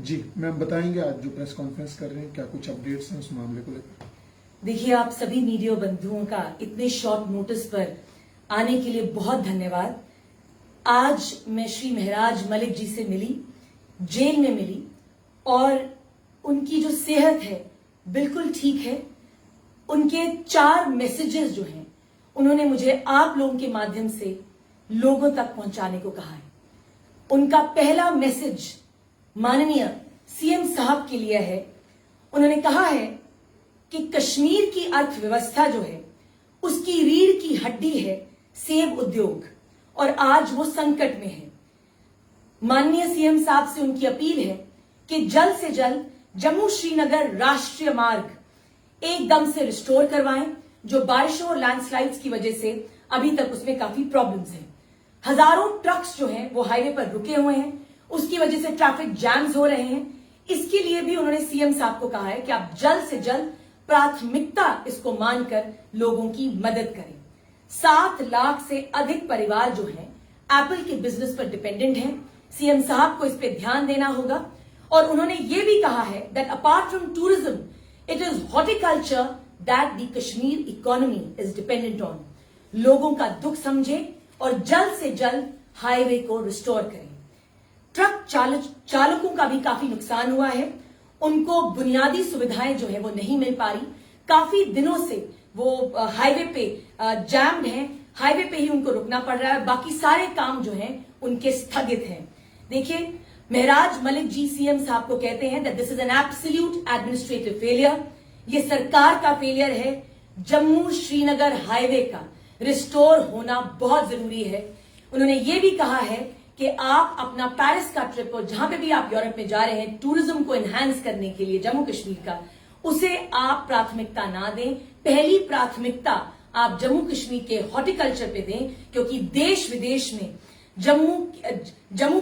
जी ma'am बताएंगे आज जो प्रेस कॉन्फ्रेंस कर रहे हैं क्या कुछ अपडेट्स हैं उस मामले को लेकर? देखिए, आप सभी मीडिया बंधुओं का इतने शॉर्ट नोटिस पर आने के लिए बहुत धन्यवाद। आज मैं श्री महराज मलिक जी से मिली, जेल में मिली, और उनकी जो सेहत है बिल्कुल ठीक है। उनके 4 मैसेजेस जो हैं उन्होंने मुझे आप लोगों के माध्यम से लोगों तक पहुंचाने को कहा है। उनका पहला मैसेज माननीय सीएम साहब के लिए है। उन्होंने कहा है कि कश्मीर की अर्थव्यवस्था जो है उसकी रीढ़ की हड्डी है सेब उद्योग, और आज वो संकट में है। माननीय सीएम साहब से उनकी अपील है कि जल्द से जल्द जम्मू श्रीनगर राष्ट्रीय मार्ग एकदम से रिस्टोर करवाएं, जो बारिशों और लैंडस्लाइड्स की वजह से अभी तक उसमें काफी प्रॉब्लम्स हैं। हजारों ट्रक्स जो हैं वो हाईवे पर रुके हुए हैं, उसकी वजह से ट्रैफिक जैम्स हो रहे हैं। इसके लिए भी उन्होंने सीएम साहब को कहा है कि आप जल्द से जल्द प्राथमिकता इसको मानकर लोगों की मदद करें। 7 लाख से अधिक परिवार जो हैं एप्पल के बिजनेस पर डिपेंडेंट हैं। सीएम साहब को इस पे ध्यान देना होगा। और उन्होंने ये भी कहा है that apart from tourism it is horticulture that the Kashmir economy is dependent on. लोगों का दुख समझे और जल्द से जल्द हाईवे को रिस्टोर करें। ट्रक चालकों का भी काफी नुकसान हुआ है। उनको बुनियादी सुविधाएं जो है वो नहीं मिल पा रही। काफी दिनों से वो हाईवे पे जैम्ड हैं, हाईवे पे ही उनको रुकना पड़ रहा है। बाकी सारे काम जो हैं उनके स्थगित हैं। देखिए, महराज मलिक जी सीएम साहब को कहते हैं that this is an absolute administrative failure. ये सरकार का फेलियर है। जम्मू श्रीनगर हाईवे का रिस्टोर होना बहुत जरूरी है। उन्होंने ये भी कहा है कि आप अपना पेरिस का ट्रिप और जहां पे भी आप यूरोप में जा रहे हैं टूरिज्म को एनहांस करने के लिए जम्मू कश्मीर का, उसे आप प्राथमिकता ना दें। पहली प्राथमिकता आप जम्मू कश्मीर के हॉर्टिकल्चर पे दें, क्योंकि देश विदेश में जम्मू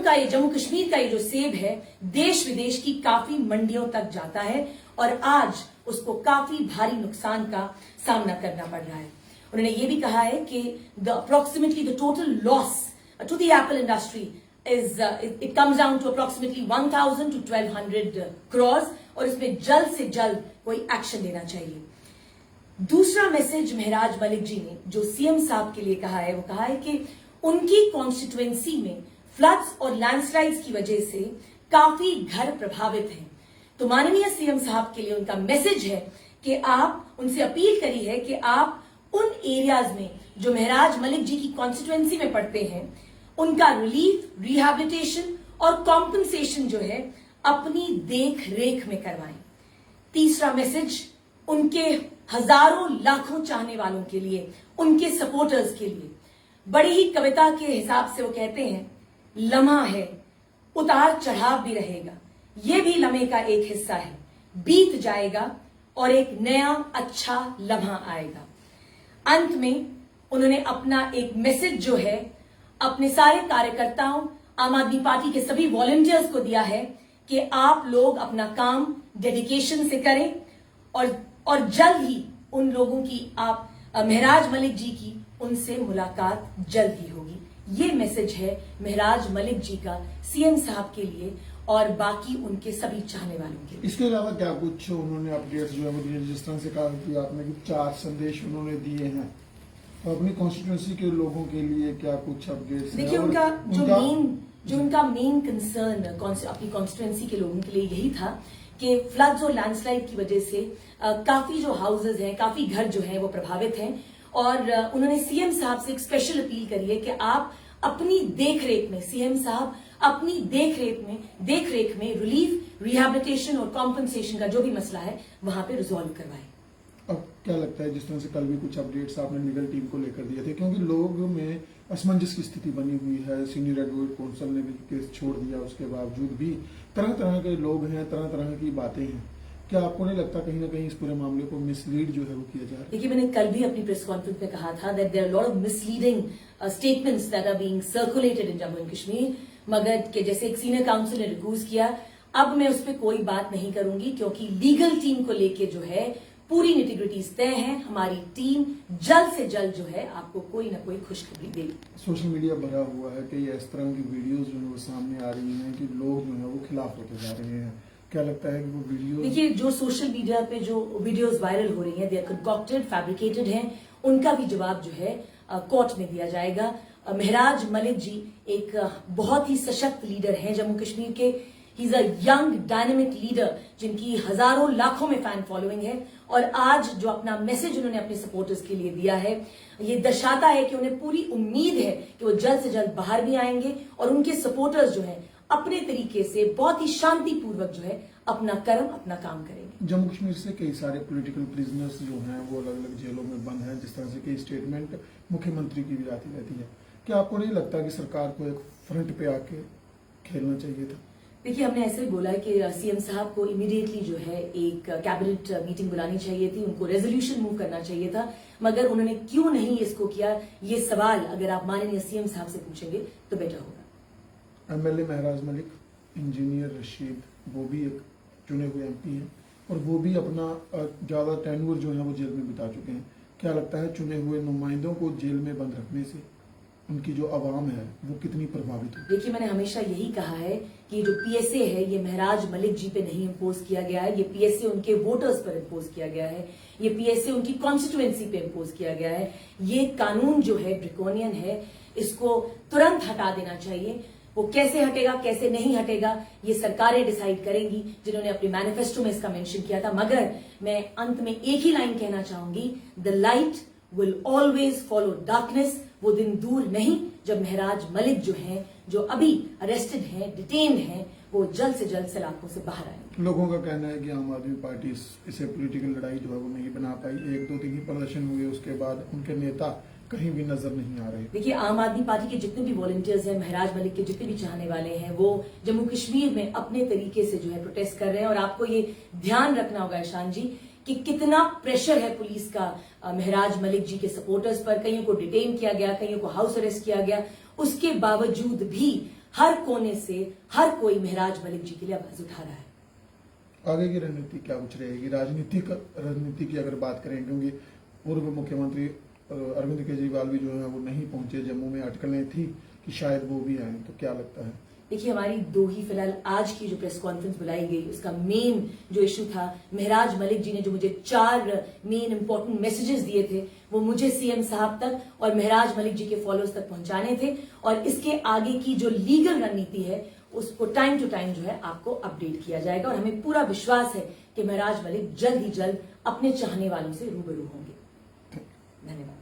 कश्मीर का ये जो सेब है देश विदेश की काफी मंडियों तक जाता है, और आज उसको काफी भारी नुकसान का सामना करना पड़ रहा है। उन्होंने ये भी कहा है कि approximately the total loss to the apple industry is it comes down to approximately 1,000 to 1,200 crores, और इसमें जल्द से जल्द कोई एक्शन लेना चाहिए। दूसरा मैसेज महराज मलिक जी ने जो सीएम साहब के लिए कहा है वो कहा है कि उनकी कॉन्स्टिट्युएंसी में फ्लड्स और लैंडस्लाइड्स की वजह से काफी घर प्रभावित हैं। तो माननीय सीएम साहब के लिए उनका मैसेज है कि आप उनसे अपील करी है कि आप उन एरियाज में जो महराज मलिक जी की कॉन्स्टिट्युएंसी में पड़ते हैं उनका रिलीफ, रिहैबिलिटेशन और कॉम्पनसेशन जो है अपनी देख रेख में करवाएं। तीसरा मैसेज उनके हजारों लाखों चाहने वालों के लिए, उनके सपोर्टर्स के लिए, बड़ी ही कविता के हिसाब से वो कहते हैं, लम्हा है उतार चढ़ाव भी रहेगा, ये भी लम्हे का एक हिस्सा है, बीत जाएगा और एक नया अच्छा लम्हा आएगा। अंत में उन्होंने अपना एक मैसेज जो है अपने सारे कार्यकर्ताओं, आम आदमी पार्टी के सभी वॉलंटियर्स को दिया है कि आप लोग अपना काम डेडिकेशन से करें, और जल्द ही उन लोगों की आप महराज मलिक जी की उनसे मुलाकात जल्द ही होगी। ये मैसेज है महराज मलिक जी का सीएम साहब के लिए और बाकी उनके सभी चाहने वालों के लिए। इसके अलावा क्या कुछ उन्होंने अपडेट्स जो है वो दिए, जिस तरह से कहा कि आपने कि 4 संदेश उन्होंने दिए हैं, तो अपनी कॉन्स्टिट्यूंसी के लोगों के लिए क्या कुछ अपडेट्स? देखिए, उनका मेन कंसर्न अपनी कॉन्स्टिट्यूंसी के लोगों के लिए यही था कि फ्लड्स और लैंडस्लाइड की वजह से काफी जो हाउसेज हैं, काफी घर जो हैं वो प्रभावित हैं, और उन्होंने सीएम साहब से एक स्पेशल अपील करी है कि आप अपनी देखरेख में, सीएम साहब अपनी देखरेख में रिलीफ, रिहैबिलिटेशन और कॉम्पनसेशन का जो भी मसला है वहां पे रिजॉल्व करवाएं। अब क्या लगता है, जिस तरह से कल भी कुछ अपडेट्स आपने लीगल टीम को लेकर दिए थे, क्योंकि लोग में असमंजस की स्थिति बनी हुई है, सीनियर एडवोकेट काउंसिल ने भी केस छोड़ दिया, उसके बावजूद भी तरह तरह के लोग हैं, तरह तरह की बातें हैं। क्या आपको नहीं लगता कहीं ना कहीं इस पूरे मामले को मिसलीड जो है वो किया जा रहा है? देखिए, मैंने कल भी अपनी प्रेस कॉन्फ्रेंस में कहा था that there are lot of misleading statements that are being circulated in Jammu and Kashmir, मगर के जैसे एक सीनियर काउंसिल ने रिक्वेस्ट किया, अब मैं उस पर कोई बात नहीं करूंगी, क्योंकि लीगल टीम को लेके जो है पूरी निटिग्रिटीज तय है। हमारी टीम जल्द से जल्द जो है आपको कोई ना कोई खुशखबरी देगी। सोशल मीडिया भरा हुआ है कि इस तरह की वीडियोस जो है वो सामने आ रही हैं कि लोग जो है वो खिलाफ होते जा रहे हैं। क्या लगता है कि वो वीडियो देखिए, जो सोशल मीडिया पे जो वीडियोस वायरल हो रही हैं, दे आर कंकॉक्टेड, फैब्रिकेटेड हैं, उनका भी जवाब जो है कोर्ट में दिया जाएगा। महराज मलिक जी एक बहुत ही सशक्त लीडर हैं जम्मू कश्मीर के। He is a young dynamic leader जिनकी हजारों लाखों में फैन फॉलोइंग है, और आज जो अपना मैसेज उन्होंने अपने सपोर्टर्स के लिए दिया है, ये दर्शाता है कि उन्हें पूरी उम्मीद है कि वो जल्द से जल्द बाहर भी आएंगे और उनके सपोर्टर्स जो है अपने तरीके से बहुत ही शांतिपूर्वक जो है अपना कर्म, अपना काम करेंगे। जम्मू कश्मीर से कई सारे पॉलिटिकल प्रिजनर्स जो हैं वो अलग अलग जेलों में बंद हैं, जिस तरह से कई स्टेटमेंट मुख्यमंत्री की भी आती रहती है। क्या आपको नहीं लगता कि सरकार को एक फ्रंट पे आके खेलना चाहिए था? देखिए, हमने ऐसे ही बोला है कि सीएम साहब को इमीडिएटली जो है एक कैबिनेट मीटिंग बुलानी चाहिए थी, उनको रेजोल्यूशन मूव करना चाहिए था, मगर उन्होंने क्यों नहीं इसको किया, ये सवाल अगर आप माननीय सीएम साहब से पूछेंगे तो बेटर होगा। एमएलए महराज मलिक, इंजीनियर रशीद, वो भी एक चुने हुए एमपी हैं और वो भी अपना ज्यादा टेन्योर जो है वो जेल में बिता चुके हैं। क्या लगता है चुने हुए नुमाइंदों को जेल में बंद रखने से उनकी जो आवाम है वो कितनी प्रभावित हो? देखिए, मैंने हमेशा यही कहा है कि जो पीएसए है ये महराज मलिक जी पे नहीं इम्पोज किया गया है, ये पीएसए उनके वोटर्स पर इम्पोज किया गया है, ये पीएसए उनकी कॉन्स्टिट्यूएंसी पे इम्पोज किया गया है। ये कानून जो है ड्रैकोनियन है, इसको तुरंत हटा देना चाहिए। वो कैसे हटेगा, कैसे नहीं हटेगा, ये सरकारें डिसाइड करेंगी, जिन्होंने अपने मैनिफेस्टो में इसका मेंशन किया था। मगर मैं अंत में एक ही लाइन कहना चाहूंगी, the light will always follow darkness. वो दिन दूर नहीं जब महराज मलिक जो हैं, जो अभी अरेस्टेड हैं, डिटेन्ड हैं, वो जल्द से जल्द सलाखों से बाहर आएंगे। लोगों का कहना है कि आम आदमी पार्टी इसे पॉलिटिकल लड़ाई जो है वो नहीं बना पाई। 1-2 दिन ही प्रदर्शन हुए, उसके बाद उनके नेता कहीं भी नजर नहीं आ रहे। देखिए, आम आदमी पार्टी के जितने भी वॉलंटियर्स हैं, महराज मलिक के जितने भी चाहने वाले हैं, वो जम्मू कश्मीर में अपने तरीके से जो है प्रोटेस्ट कर रहे हैं। और आपको ये ध्यान रखना होगा ईशान जी कि कितना प्रेशर है पुलिस का महराज मलिक जी के सपोर्टर्स पर। कईयों को डिटेन किया गया, कईयों को हाउस अरेस्ट किया गया, उसके बावजूद भी हर कोने से हर कोई महराज मलिक जी के लिए आवाज उठा रहा है। आगे की रणनीति क्या कुछ रहेगी? राजनीति की अगर बात करें, क्योंकि पूर्व मुख्यमंत्री अरविंद केजरीवाल भी जो है वो नहीं पहुंचे, जम्मू में अटकलें थी कि शायद वो भी आए, तो क्या लगता है? देखिए, हमारी दो ही फिलहाल आज की जो प्रेस कॉन्फ्रेंस बुलाई गई, उसका मेन जो इशू था, महराज मलिक जी ने जो मुझे 4 मेन इंपॉर्टेंट मैसेजेस दिए थे, वो मुझे सीएम साहब तक और महराज मलिक जी के फॉलोअर्स तक पहुंचाने थे। और इसके आगे की जो लीगल रणनीति है उसको टाइम टू टाइम जो है आपको अपडेट किया जाएगा। और हमें पूरा विश्वास है कि महराज मलिक जल्द ही जल्द अपने चाहने वालों से रूबरू होंगे। धन्यवाद।